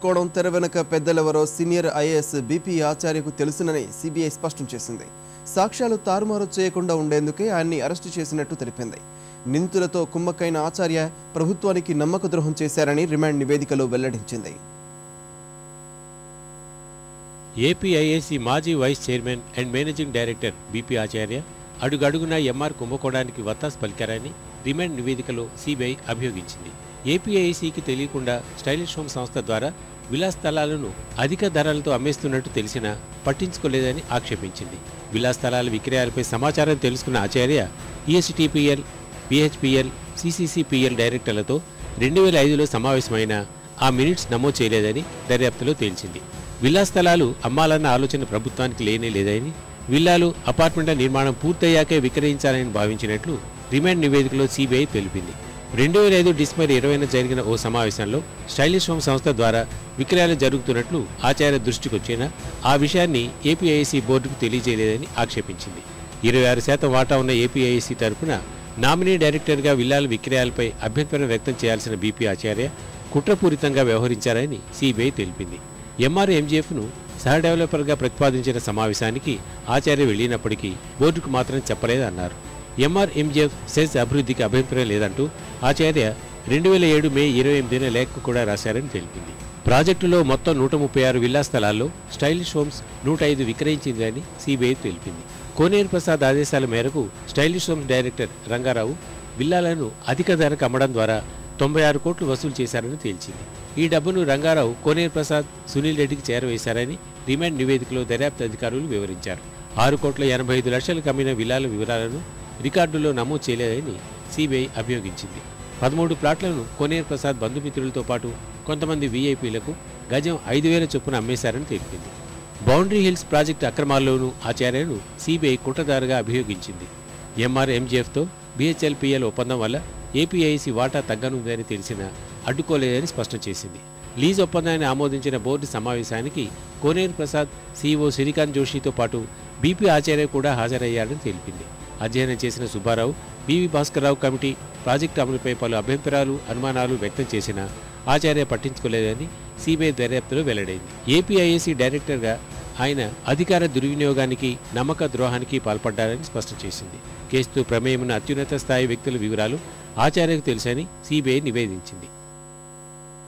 కోడం తెర వెనుక పెద్దలెవరో senior IAS BP ఆచార్యకు తెలుసునని సిబిఐ స్పష్టం చేసింది. సాక్ష్యాలు తారుమారు చేయకుండా ఉండేందుకే ఆయన్ని అరెస్టు చేసినట్టు తెలిపింది. నిందితులతో కుమ్మక్కైన ఆచార్య ప్రభుత్వానికి నమ్మక ద్రోహం చేశారని రిమాండ్ నివేదికలో వెల్లడించింది. ఏపీఐఏసీ మాజీ vice chairman and managing director BP Acharya అడుగడుగునా ఎంఆర్ కుంభకోణానికి వత్తాసు పలికారని రిమాండ్ నివేదికలో సిబిఐ అభియోగించింది. ఏపీఐఏసీకి తెలియకుండా స్టైలిష్ హోమ్ సంస్థ ద్వారా విలాస్ స్థలాలను అధిక ధరలతో అమ్మేస్తున్నట్టు తెలిసినా పట్టించుకోలేదని ఆక్షేపించింది. విలాస్ స్థలాల విక్రయాలపై సమాచారం తెలుసుకున్న ఆచార్య ఈఎస్టీపీఎల్, పిహెచ్పిఎల్, సిసిసిపిఎల్ డైరెక్టర్లతో 2005లో సమావేశమైన ఆ మినిట్స్ నమోదు చేయలేదని దర్యాప్తులో తేల్చింది. విల్లా స్థలాలు అమ్మాలన్న ఆలోచన ప్రభుత్వానికి లేనే లేదని, విల్లాలు, అపార్ట్మెంట్ల నిర్మాణం పూర్తయ్యాకే విక్రయించాలని భావించినట్లు రిమాండ్ నివేదికలో సిబిఐ తెలిపింది. 2005 డిసెంబర్ 20న జరిగిన ఓ సమావేశంలో స్టైలిష్ హోమ్ సంస్థ ద్వారా విక్రయాలు జరుగుతున్నట్లు ఆచార్య దృష్టికొచ్చినా ఆ విషయాన్ని ఏపీఐఏసీ బోర్డుకు తెలియజేయలేదని ఆక్షేపించింది. 26% వాటా ఉన్న ఏపీఐఏసీ తరఫున నామినీ డైరెక్టర్గా విల్లాల విక్రయాలపై అభ్యంతరం వ్యక్తం చేయాల్సిన బీపీ ఆచార్య కుట్రపూరితంగా వ్యవహరించారని సిబిఐ తెలిపింది. ఎంఆర్ఎంజీఎఫ్ను సహ డెవలపర్గా ప్రతిపాదించిన సమావేశానికి ఆచార్య వెళ్లినప్పటికీ బోర్డుకు మాత్రం చెప్పలేదన్నారు. ఎంఆర్ఎంజీఎఫ్ సెజ్ అభివృద్ధికి అభ్యంతరం లేదంటూ ఆచార్య 2007 మే 28న లేఖ కూడా రాశారని తెలిపింది. ప్రాజెక్టులో మొత్తం 136 విల్లా స్థలాల్లో స్టైలిష్ హోమ్స్ 105 విక్రయించిందని సిబిఐ తెలిపింది. కోనేరు ప్రసాద్ ఆదేశాల మేరకు స్టైలిష్ హోమ్స్ డైరెక్టర్ రంగారావు విల్లాలను అధిక ధరకు అమ్మడం ద్వారా 96 కోట్లు వసూలు చేశారని తేల్చింది. ఈ డబ్బును రంగారావు, కోనేరు ప్రసాద్, సునీల్ రెడ్డికి చేరవేశారని రిమాండ్ నివేదికలో దర్యాప్తు అధికారులు వివరించారు. 6,85,00,000లకు అమ్మిన విల్లాల వివరాలను రికార్డులో నమోదు చేయలేదని సిబిఐ అభియోగించింది. 13 ప్లాట్లను కోనేరు ప్రసాద్ బంధుమిత్రులతో పాటు కొంతమంది వీఐపీలకు గజం 5,000 చొప్పున అమ్మేశారని తెలిపింది. బౌండరీ హిల్స్ ప్రాజెక్టు అక్రమాల్లోనూ ఆచార్యను సిబిఐ కుట్రదారుగా అభియోగించింది. ఎంఆర్ఎంజీఎఫ్తో బిహెచ్ఎల్పీఎల్ ఒప్పందం వల్ల ఏపీఐసీ వాటా తగ్గనుందని తెలిసినా అడ్డుకోలేదని స్పష్టం చేసింది. లీజ్ ఒప్పందాన్ని ఆమోదించిన బోర్డు సమావేశానికి కోనేరు ప్రసాద్, సీఈఓ శ్రీకాంత్ జోషితో పాటు బీపీ ఆచార్య కూడా హాజరయ్యారని తెలిపింది. అధ్యయనం చేసిన Subbarao, BV Bhaskarrao committee project అమలుపై పలు అభ్యంతరాలు, అనుమానాలు వ్యక్తం చేసినా ఆచార్య పట్టించుకోలేదని సిబిఐ దర్యాప్తులో వెల్లడైంది. ఏపీఐఏసీ డైరెక్టర్గా ఆయన అధికార దుర్వినియోగానికి, నమ్మక ద్రోహానికి పాల్పడ్డారని స్పష్టం చేసింది. కేసుతో ప్రమేయమున్న అత్యున్నత స్థాయి వ్యక్తుల వివరాలు ఆచార్యకు తెలుసని సిబిఐ నివేదించింది.